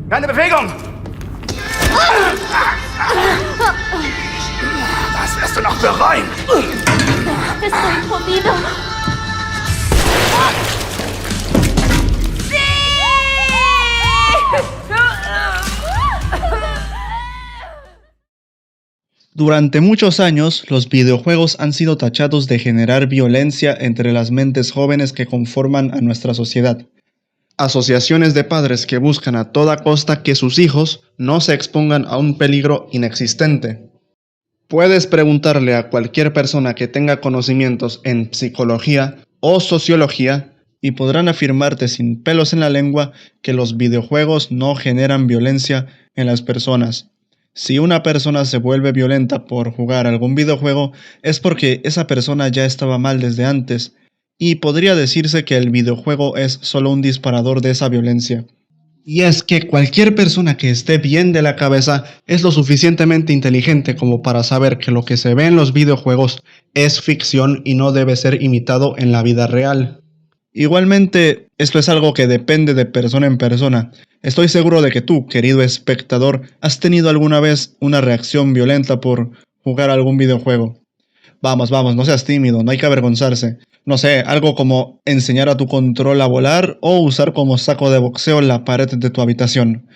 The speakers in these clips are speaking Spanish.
Keine Bewegung! Das wirst du noch bereuen! Estoy jodido. Durante muchos años, los videojuegos han sido tachados de generar violencia entre las mentes jóvenes que conforman a nuestra sociedad. Asociaciones de padres que buscan a toda costa que sus hijos no se expongan a un peligro inexistente. Puedes preguntarle a cualquier persona que tenga conocimientos en psicología o sociología y podrán afirmarte sin pelos en la lengua que los videojuegos no generan violencia en las personas. Si una persona se vuelve violenta por jugar algún videojuego, es porque esa persona ya estaba mal desde antes, y podría decirse que el videojuego es solo un disparador de esa violencia. Y es que cualquier persona que esté bien de la cabeza es lo suficientemente inteligente como para saber que lo que se ve en los videojuegos es ficción y no debe ser imitado en la vida real. Igualmente, esto es algo que depende de persona en persona. Estoy seguro de que tú, querido espectador, has tenido alguna vez una reacción violenta por jugar algún videojuego. Vamos, no seas tímido, no hay que avergonzarse. No sé, algo como enseñar a tu control a volar o usar como saco de boxeo la pared de tu habitación.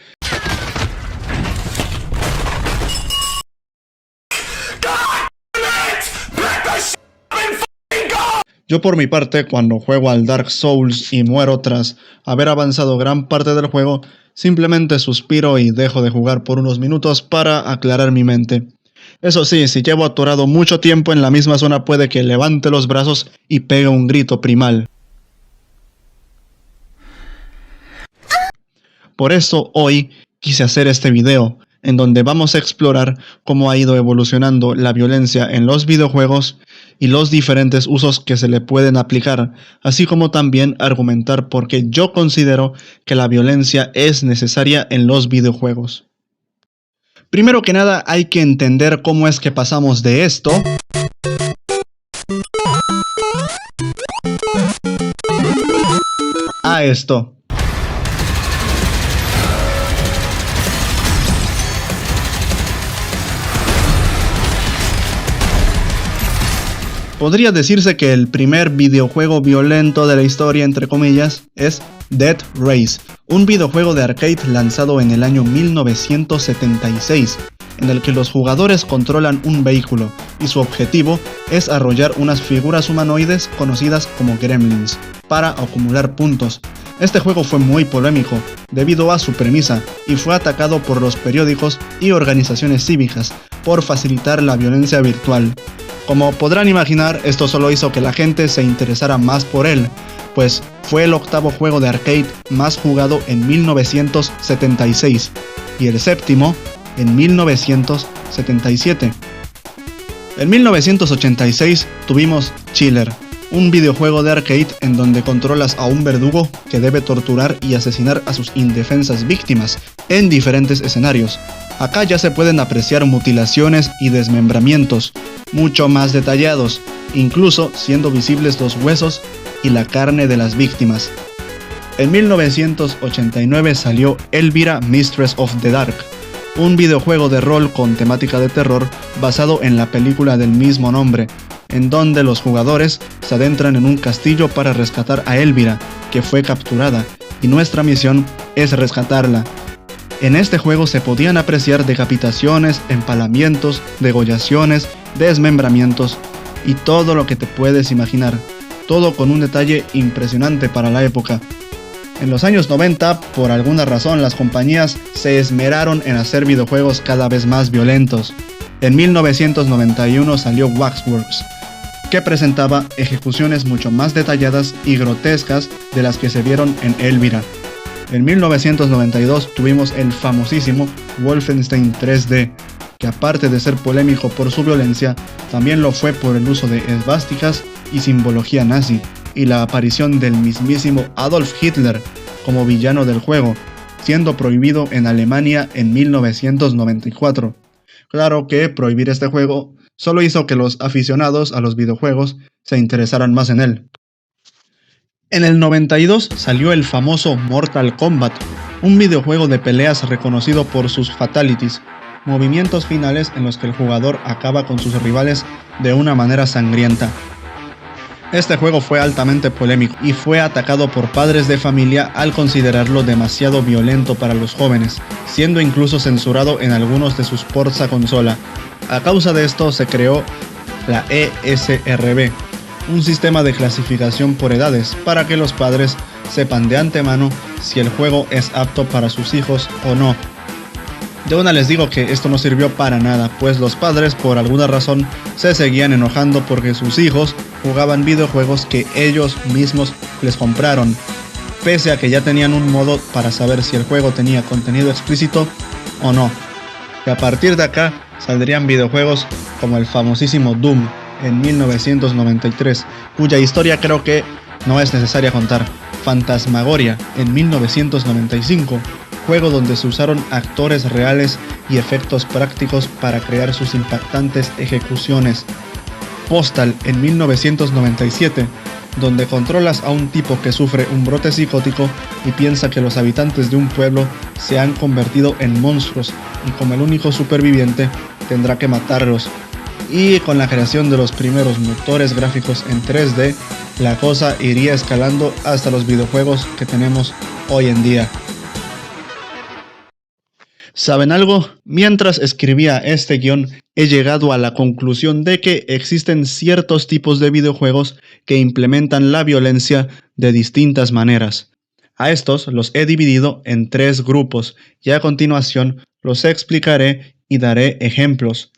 Yo por mi parte, cuando juego al Dark Souls y muero tras haber avanzado gran parte del juego, simplemente suspiro y dejo de jugar por unos minutos para aclarar mi mente. Eso sí, si llevo atorado mucho tiempo en la misma zona puede que levante los brazos y pegue un grito primal. Por eso hoy quise hacer este video, en donde vamos a explorar cómo ha ido evolucionando la violencia en los videojuegos y los diferentes usos que se le pueden aplicar, así como también argumentar por qué yo considero que la violencia es necesaria en los videojuegos. Primero que nada hay que entender cómo es que pasamos de esto a esto. Podría decirse que el primer videojuego violento de la historia, entre comillas, es Dead Race, un videojuego de arcade lanzado en el año 1976, en el que los jugadores controlan un vehículo y su objetivo es arrollar unas figuras humanoides conocidas como gremlins, para acumular puntos. Este juego fue muy polémico debido a su premisa y fue atacado por los periódicos y organizaciones cívicas por facilitar la violencia virtual. Como podrán imaginar, esto solo hizo que la gente se interesara más por él, pues fue el octavo juego de arcade más jugado en 1976 y el séptimo en 1977. En 1986 tuvimos Chiller, un videojuego de arcade en donde controlas a un verdugo que debe torturar y asesinar a sus indefensas víctimas en diferentes escenarios. Acá ya se pueden apreciar mutilaciones y desmembramientos, mucho más detallados, incluso siendo visibles los huesos y la carne de las víctimas. En 1989 salió Elvira Mistress of the Dark, un videojuego de rol con temática de terror basado en la película del mismo nombre, en donde los jugadores se adentran en un castillo para rescatar a Elvira, que fue capturada, y nuestra misión es rescatarla. En este juego se podían apreciar decapitaciones, empalamientos, degollaciones, desmembramientos y todo lo que te puedes imaginar, todo con un detalle impresionante para la época. En los años 90, por alguna razón, las compañías se esmeraron en hacer videojuegos cada vez más violentos. En 1991 salió Waxworks, que presentaba ejecuciones mucho más detalladas y grotescas de las que se vieron en Elvira. En 1992 tuvimos el famosísimo Wolfenstein 3D, que aparte de ser polémico por su violencia, también lo fue por el uso de esvásticas y simbología nazi, y la aparición del mismísimo Adolf Hitler como villano del juego, siendo prohibido en Alemania en 1994. Claro que prohibir este juego solo hizo que los aficionados a los videojuegos se interesaran más en él. En el 92 salió el famoso Mortal Kombat, un videojuego de peleas reconocido por sus fatalities, movimientos finales en los que el jugador acaba con sus rivales de una manera sangrienta. Este juego fue altamente polémico y fue atacado por padres de familia al considerarlo demasiado violento para los jóvenes, siendo incluso censurado en algunos de sus ports a consola. A causa de esto se creó la ESRB, un sistema de clasificación por edades para que los padres sepan de antemano si el juego es apto para sus hijos o no. De una les digo que esto no sirvió para nada, pues los padres por alguna razón se seguían enojando porque sus hijos jugaban videojuegos que ellos mismos les compraron, pese a que ya tenían un modo para saber si el juego tenía contenido explícito o no. Y a partir de acá saldrían videojuegos como el famosísimo Doom en 1993, cuya historia creo que no es necesaria contar. Phantasmagoria en 1995, juego donde se usaron actores reales y efectos prácticos para crear sus impactantes ejecuciones. Postal en 1997, donde controlas a un tipo que sufre un brote psicótico y piensa que los habitantes de un pueblo se han convertido en monstruos y como el único superviviente tendrá que matarlos. Y con la creación de los primeros motores gráficos en 3D, la cosa iría escalando hasta los videojuegos que tenemos hoy en día. ¿Saben algo? Mientras escribía este guión, he llegado a la conclusión de que existen ciertos tipos de videojuegos que implementan la violencia de distintas maneras. A estos los he dividido en 3 grupos y a continuación los explicaré y daré ejemplos.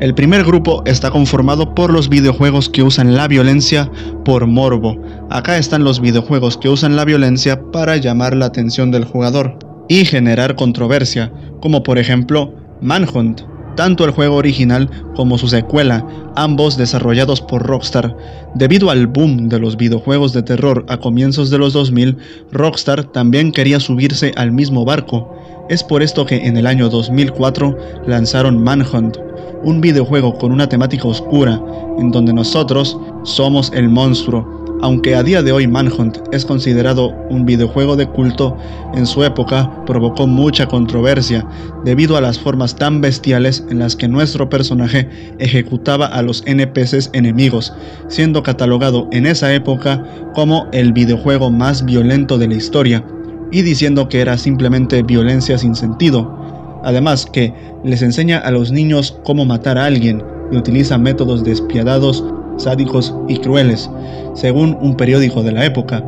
El primer grupo está conformado por los videojuegos que usan la violencia por morbo. Acá están los videojuegos que usan la violencia para llamar la atención del jugador y generar controversia, como por ejemplo Manhunt, tanto el juego original como su secuela, ambos desarrollados por Rockstar. Debido al boom de los videojuegos de terror a comienzos de los 2000, Rockstar también quería subirse al mismo barco. Es por esto que en el año 2004 lanzaron Manhunt, un videojuego con una temática oscura, en donde nosotros somos el monstruo. Aunque a día de hoy Manhunt es considerado un videojuego de culto, en su época provocó mucha controversia debido a las formas tan bestiales en las que nuestro personaje ejecutaba a los NPCs enemigos, siendo catalogado en esa época como el videojuego más violento de la historia, y diciendo que era simplemente violencia sin sentido. Además que les enseña a los niños cómo matar a alguien y utiliza métodos despiadados, sádicos y crueles, según un periódico de la época.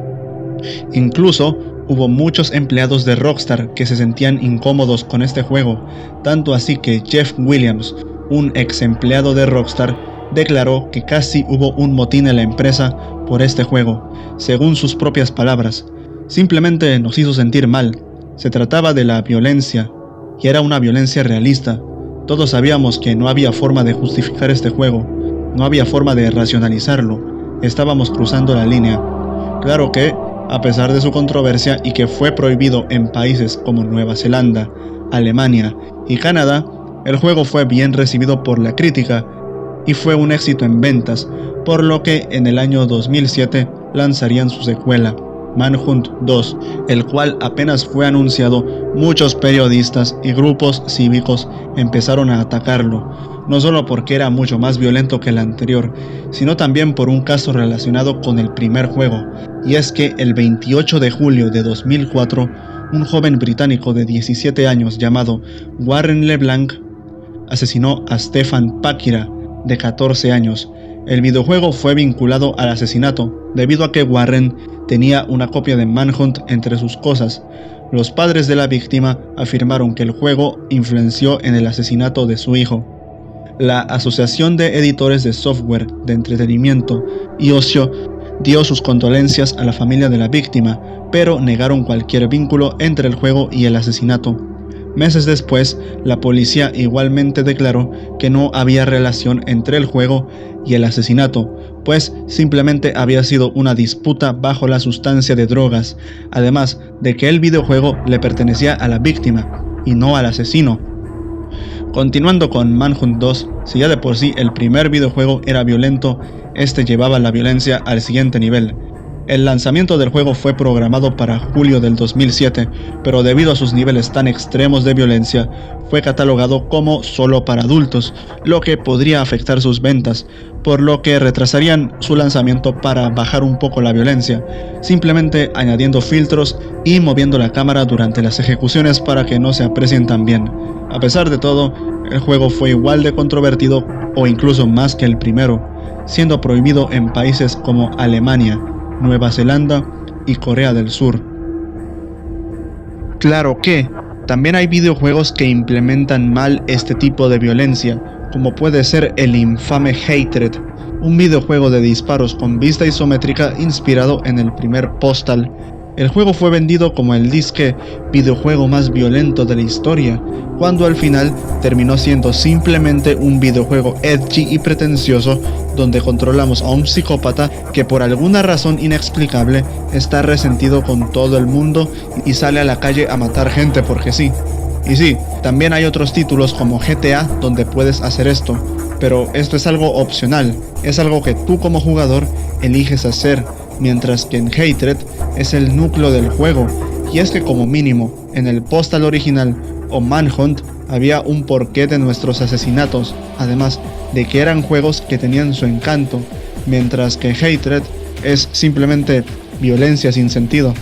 Incluso hubo muchos empleados de Rockstar que se sentían incómodos con este juego, tanto así que Jeff Williams, un ex empleado de Rockstar, declaró que casi hubo un motín en la empresa por este juego. Según sus propias palabras, simplemente nos hizo sentir mal. Se trataba de la violencia, y era una violencia realista. Todos sabíamos que no había forma de justificar este juego, no había forma de racionalizarlo, estábamos cruzando la línea. Claro que, a pesar de su controversia y que fue prohibido en países como Nueva Zelanda, Alemania y Canadá, el juego fue bien recibido por la crítica y fue un éxito en ventas, por lo que en el año 2007 lanzarían su secuela, Manhunt 2, el cual apenas fue anunciado, muchos periodistas y grupos cívicos empezaron a atacarlo, no solo porque era mucho más violento que el anterior, sino también por un caso relacionado con el primer juego, y es que el 28 de julio de 2004, un joven británico de 17 años llamado Warren LeBlanc asesinó a Stefan Pakira, de 14 años. El videojuego fue vinculado al asesinato, debido a que Warren tenía una copia de Manhunt entre sus cosas. Los padres de la víctima afirmaron que el juego influenció en el asesinato de su hijo. La Asociación de Editores de Software de Entretenimiento y Ocio dio sus condolencias a la familia de la víctima, pero negaron cualquier vínculo entre el juego y el asesinato. Meses después, la policía igualmente declaró que no había relación entre el juego y el asesinato, pues simplemente había sido una disputa bajo la sustancia de drogas, además de que el videojuego le pertenecía a la víctima y no al asesino. Continuando con Manhunt 2, si ya de por sí el primer videojuego era violento, este llevaba la violencia al siguiente nivel. El lanzamiento del juego fue programado para julio del 2007, pero debido a sus niveles tan extremos de violencia, fue catalogado como solo para adultos, lo que podría afectar sus ventas, por lo que retrasarían su lanzamiento para bajar un poco la violencia, simplemente añadiendo filtros y moviendo la cámara durante las ejecuciones para que no se aprecien tan bien. A pesar de todo, el juego fue igual de controvertido o incluso más que el primero, siendo prohibido en países como Alemania, Nueva Zelanda y Corea del Sur. Claro que también hay videojuegos que implementan mal este tipo de violencia, como puede ser el infame Hatred, un videojuego de disparos con vista isométrica inspirado en el primer Postal. El juego fue vendido como el disque videojuego más violento de la historia, cuando al final terminó siendo simplemente un videojuego edgy y pretencioso donde controlamos a un psicópata que por alguna razón inexplicable está resentido con todo el mundo y sale a la calle a matar gente porque sí. Y sí, también hay otros títulos como GTA donde puedes hacer esto, pero esto es algo opcional, es algo que tú como jugador eliges hacer, mientras que en Hatred es el núcleo del juego, y es que como mínimo, en el Postal original o Manhunt había un porqué de nuestros asesinatos, además de que eran juegos que tenían su encanto, mientras que Hatred es simplemente violencia sin sentido.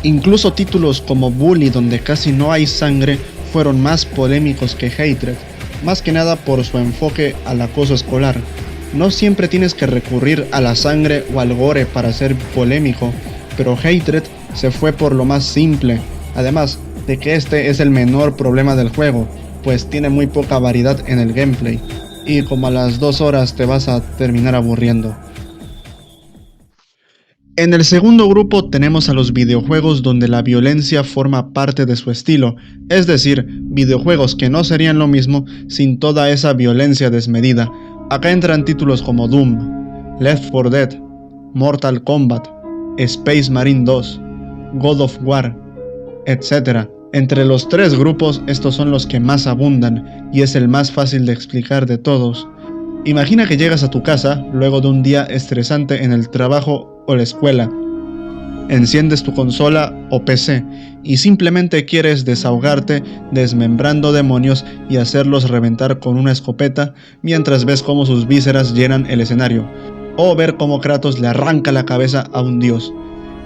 Incluso títulos como Bully, donde casi no hay sangre, fueron más polémicos que Hatred, más que nada por su enfoque al acoso escolar. No siempre tienes que recurrir a la sangre o al gore para ser polémico, pero Hatred se fue por lo más simple, además de que este es el menor problema del juego, pues tiene muy poca variedad en el gameplay, y como a las 2 horas te vas a terminar aburriendo. En el segundo grupo tenemos a los videojuegos donde la violencia forma parte de su estilo, es decir, videojuegos que no serían lo mismo sin toda esa violencia desmedida. Acá entran títulos como Doom, Left 4 Dead, Mortal Kombat, Space Marine 2, God of War, etc. Entre los 3 grupos, estos son los que más abundan y es el más fácil de explicar de todos. Imagina que llegas a tu casa luego de un día estresante en el trabajo o la escuela. Enciendes tu consola o PC y simplemente quieres desahogarte desmembrando demonios y hacerlos reventar con una escopeta mientras ves cómo sus vísceras llenan el escenario, o ver cómo Kratos le arranca la cabeza a un dios.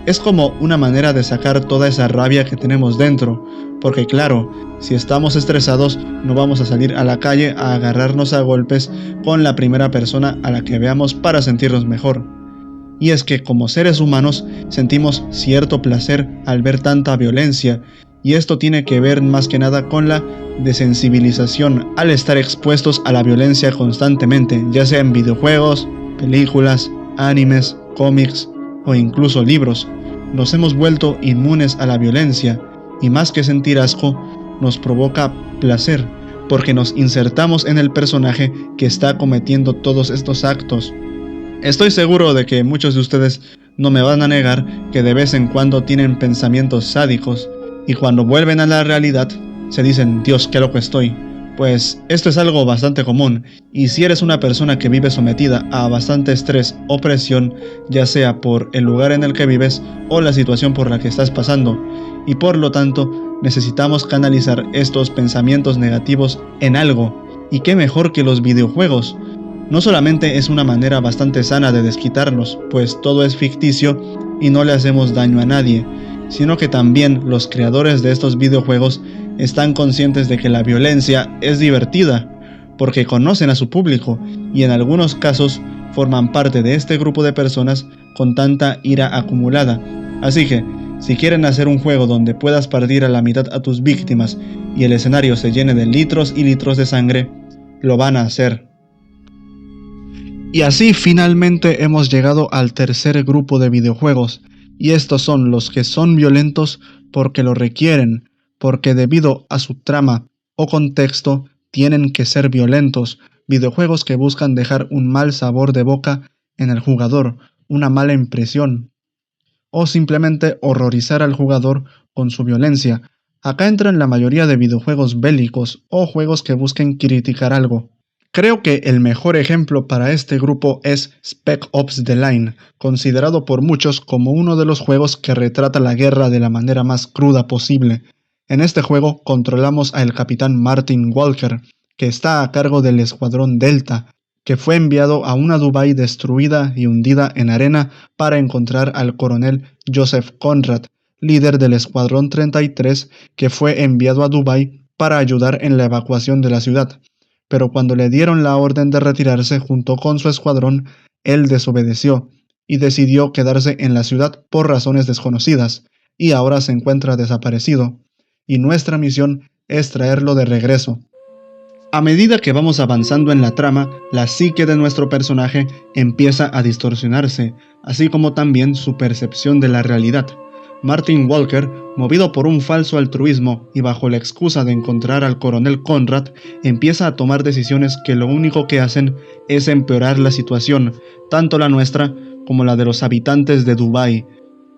Es como una manera de sacar toda esa rabia que tenemos dentro, porque claro, si estamos estresados no vamos a salir a la calle a agarrarnos a golpes con la primera persona a la que veamos para sentirnos mejor. Y es que como seres humanos sentimos cierto placer al ver tanta violencia, y esto tiene que ver más que nada con la desensibilización al estar expuestos a la violencia constantemente, ya sea en videojuegos, películas, animes, cómics o incluso libros. Nos hemos vuelto inmunes a la violencia, y más que sentir asco, nos provoca placer, porque nos insertamos en el personaje que está cometiendo todos estos actos. Estoy seguro de que muchos de ustedes no me van a negar que de vez en cuando tienen pensamientos sádicos, y cuando vuelven a la realidad se dicen, Dios, qué loco estoy. Pues esto es algo bastante común, y si eres una persona que vive sometida a bastante estrés o presión, ya sea por el lugar en el que vives o la situación por la que estás pasando, y por lo tanto necesitamos canalizar estos pensamientos negativos en algo, y qué mejor que los videojuegos. No solamente es una manera bastante sana de desquitarnos, pues todo es ficticio y no le hacemos daño a nadie, sino que también los creadores de estos videojuegos están conscientes de que la violencia es divertida, porque conocen a su público y en algunos casos forman parte de este grupo de personas con tanta ira acumulada. Así que, si quieren hacer un juego donde puedas partir a la mitad a tus víctimas y el escenario se llene de litros y litros de sangre, lo van a hacer. Y así finalmente hemos llegado al tercer grupo de videojuegos, y estos son los que son violentos porque lo requieren, porque debido a su trama o contexto tienen que ser violentos, videojuegos que buscan dejar un mal sabor de boca en el jugador, una mala impresión, o simplemente horrorizar al jugador con su violencia. Acá entran la mayoría de videojuegos bélicos o juegos que busquen criticar algo. Creo que el mejor ejemplo para este grupo es Spec Ops The Line, considerado por muchos como uno de los juegos que retrata la guerra de la manera más cruda posible. En este juego controlamos al capitán Martin Walker, que está a cargo del Escuadrón Delta, que fue enviado a una Dubái destruida y hundida en arena para encontrar al coronel Joseph Conrad, líder del Escuadrón 33, que fue enviado a Dubái para ayudar en la evacuación de la ciudad. Pero cuando le dieron la orden de retirarse junto con su escuadrón, él desobedeció y decidió quedarse en la ciudad por razones desconocidas, y ahora se encuentra desaparecido, y nuestra misión es traerlo de regreso. A medida que vamos avanzando en la trama, la psique de nuestro personaje empieza a distorsionarse, así como también su percepción de la realidad. Martin Walker, movido por un falso altruismo y bajo la excusa de encontrar al coronel Conrad, empieza a tomar decisiones que lo único que hacen es empeorar la situación, tanto la nuestra como la de los habitantes de Dubái.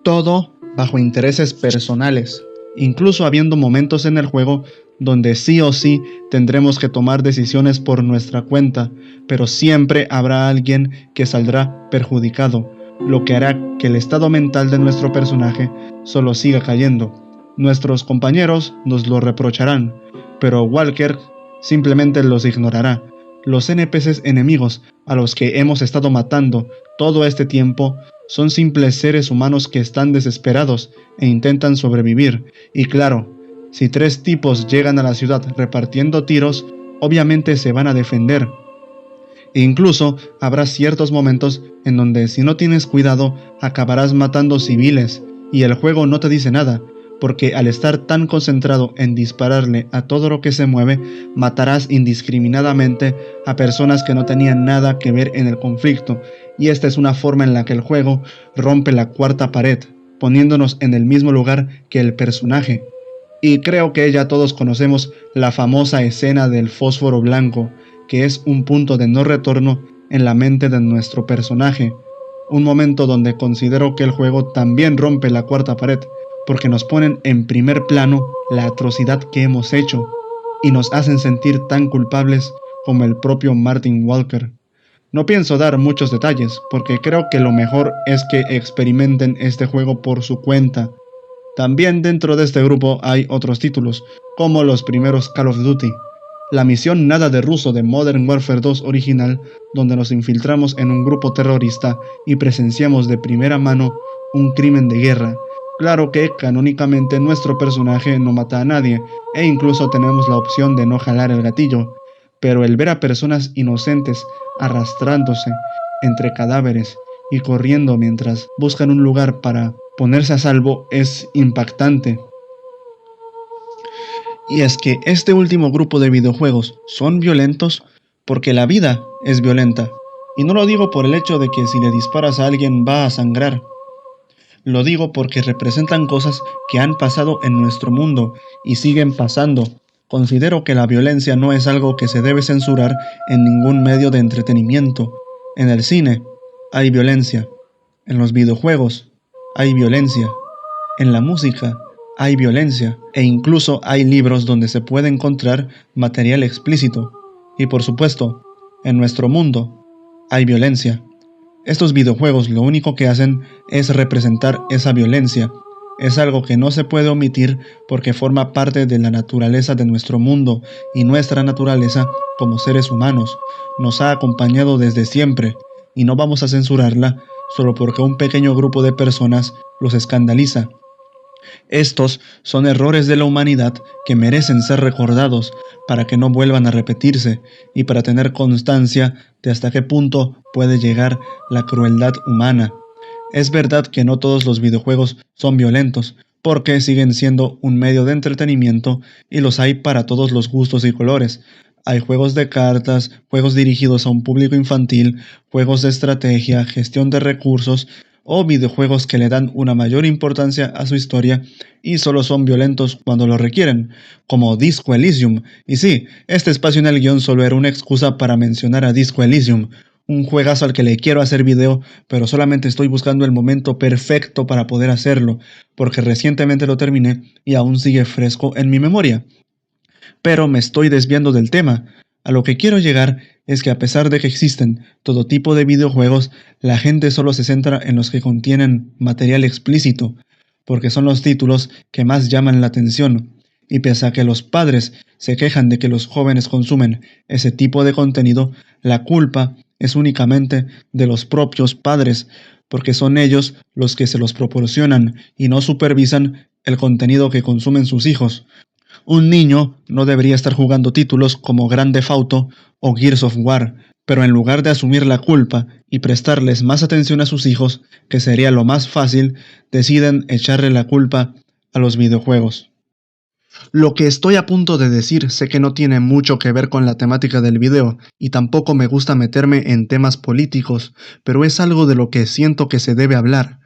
Todo bajo intereses personales, incluso habiendo momentos en el juego donde sí o sí tendremos que tomar decisiones por nuestra cuenta, pero siempre habrá alguien que saldrá perjudicado, lo que hará que el estado mental de nuestro personaje solo siga cayendo. Nuestros compañeros nos lo reprocharán, pero Walker simplemente los ignorará. Los NPCs enemigos a los que hemos estado matando todo este tiempo son simples seres humanos que están desesperados e intentan sobrevivir. Y claro, si 3 tipos llegan a la ciudad repartiendo tiros, obviamente se van a defender. E incluso habrá ciertos momentos en donde si no tienes cuidado acabarás matando civiles y el juego no te dice nada, porque al estar tan concentrado en dispararle a todo lo que se mueve, matarás indiscriminadamente a personas que no tenían nada que ver en el conflicto, y esta es una forma en la que el juego rompe la cuarta pared, poniéndonos en el mismo lugar que el personaje. Y creo que ya todos conocemos la famosa escena del fósforo blanco, que es un punto de no retorno en la mente de nuestro personaje. Un momento donde considero que el juego también rompe la cuarta pared, porque nos ponen en primer plano la atrocidad que hemos hecho, y nos hacen sentir tan culpables como el propio Martin Walker. No pienso dar muchos detalles, porque creo que lo mejor es que experimenten este juego por su cuenta. También dentro de este grupo hay otros títulos, como los primeros Call of Duty, la misión Nada de Ruso de Modern Warfare 2 original, donde nos infiltramos en un grupo terrorista y presenciamos de primera mano un crimen de guerra. Claro que canónicamente nuestro personaje no mata a nadie, e incluso tenemos la opción de no jalar el gatillo, pero el ver a personas inocentes arrastrándose entre cadáveres y corriendo mientras buscan un lugar para ponerse a salvo es impactante. Y es que este último grupo de videojuegos son violentos porque la vida es violenta. Y no lo digo por el hecho de que si le disparas a alguien va a sangrar. Lo digo porque representan cosas que han pasado en nuestro mundo y siguen pasando. Considero que la violencia no es algo que se debe censurar en ningún medio de entretenimiento. En el cine hay violencia. En los videojuegos hay violencia. En la música hay violencia, e incluso hay libros donde se puede encontrar material explícito. Y por supuesto, en nuestro mundo hay violencia. Estos videojuegos lo único que hacen es representar esa violencia. Es algo que no se puede omitir porque forma parte de la naturaleza de nuestro mundo, y nuestra naturaleza como seres humanos nos ha acompañado desde siempre, y no vamos a censurarla solo porque un pequeño grupo de personas los escandaliza. Estos son errores de la humanidad que merecen ser recordados para que no vuelvan a repetirse y para tener constancia de hasta qué punto puede llegar la crueldad humana. Es verdad que no todos los videojuegos son violentos, porque siguen siendo un medio de entretenimiento y los hay para todos los gustos y colores. Hay juegos de cartas, juegos dirigidos a un público infantil, juegos de estrategia, gestión de recursos, o videojuegos que le dan una mayor importancia a su historia y solo son violentos cuando lo requieren, como Disco Elysium. Y sí, este espacio en el guión solo era una excusa para mencionar a Disco Elysium, un juegazo al que le quiero hacer video, pero solamente estoy buscando el momento perfecto para poder hacerlo, porque recientemente lo terminé y aún sigue fresco en mi memoria. Pero me estoy desviando del tema. A lo que quiero llegar es que a pesar de que existen todo tipo de videojuegos, la gente solo se centra en los que contienen material explícito, porque son los títulos que más llaman la atención. Y pese a que los padres se quejan de que los jóvenes consumen ese tipo de contenido, la culpa es únicamente de los propios padres, porque son ellos los que se los proporcionan y no supervisan el contenido que consumen sus hijos. Un niño no debería estar jugando títulos como Grand Theft Auto o Gears of War, pero en lugar de asumir la culpa y prestarles más atención a sus hijos, que sería lo más fácil, deciden echarle la culpa a los videojuegos. Lo que estoy a punto de decir sé que no tiene mucho que ver con la temática del video, y tampoco me gusta meterme en temas políticos, pero es algo de lo que siento que se debe hablar.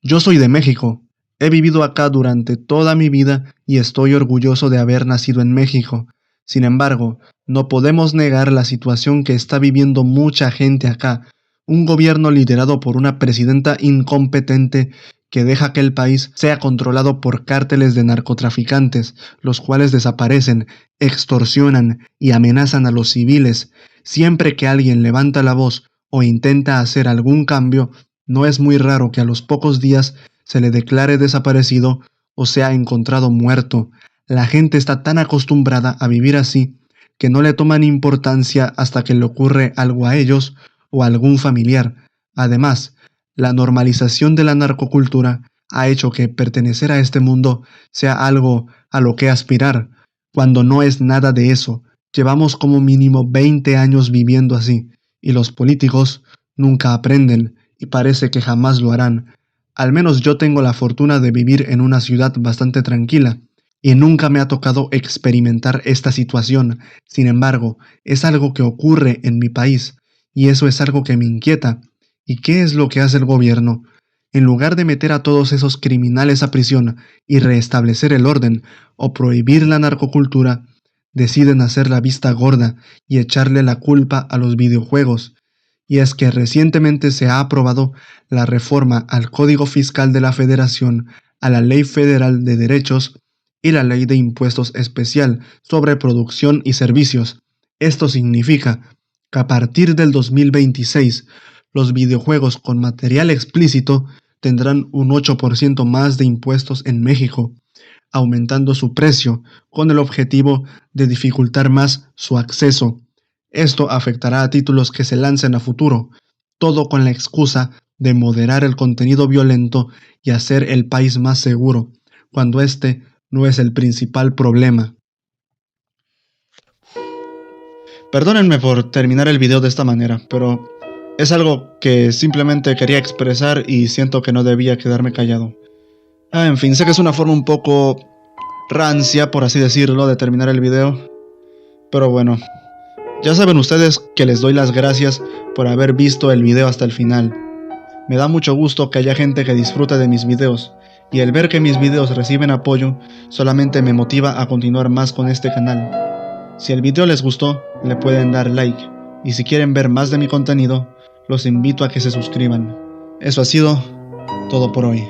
Yo soy de México. He vivido acá durante toda mi vida y estoy orgulloso de haber nacido en México. Sin embargo, no podemos negar la situación que está viviendo mucha gente acá. Un gobierno liderado por una presidenta incompetente que deja que el país sea controlado por cárteles de narcotraficantes, los cuales desaparecen, extorsionan y amenazan a los civiles. Siempre que alguien levanta la voz o intenta hacer algún cambio, no es muy raro que a los pocos días se le declare desaparecido o sea encontrado muerto. La gente está tan acostumbrada a vivir así que no le toman importancia hasta que le ocurre algo a ellos o a algún familiar. Además, la normalización de la narcocultura ha hecho que pertenecer a este mundo sea algo a lo que aspirar, cuando no es nada de eso. Llevamos como mínimo 20 años viviendo así, y los políticos nunca aprenden, y parece que jamás lo harán. Al menos yo tengo la fortuna de vivir en una ciudad bastante tranquila, y nunca me ha tocado experimentar esta situación. Sin embargo, es algo que ocurre en mi país, y eso es algo que me inquieta. ¿Y qué es lo que hace el gobierno? En lugar de meter a todos esos criminales a prisión y restablecer el orden o prohibir la narcocultura, deciden hacer la vista gorda y echarle la culpa a los videojuegos. Y es que recientemente se ha aprobado la reforma al Código Fiscal de la Federación, a la Ley Federal de Derechos y la Ley de Impuestos Especial sobre Producción y Servicios. Esto significa que a partir del 2026, los videojuegos con material explícito tendrán un 8% más de impuestos en México, aumentando su precio con el objetivo de dificultar más su acceso. Esto afectará a títulos que se lancen a futuro, todo con la excusa de moderar el contenido violento y hacer el país más seguro, cuando este no es el principal problema. Perdónenme por terminar el video de esta manera, pero es algo que simplemente quería expresar y siento que no debía quedarme callado. En fin, sé que es una forma un poco rancia, por así decirlo, de terminar el video, pero bueno. Ya saben ustedes que les doy las gracias por haber visto el video hasta el final. Me da mucho gusto que haya gente que disfrute de mis videos, y el ver que mis videos reciben apoyo solamente me motiva a continuar más con este canal. Si el video les gustó, le pueden dar like, y si quieren ver más de mi contenido, los invito a que se suscriban. Eso ha sido todo por hoy.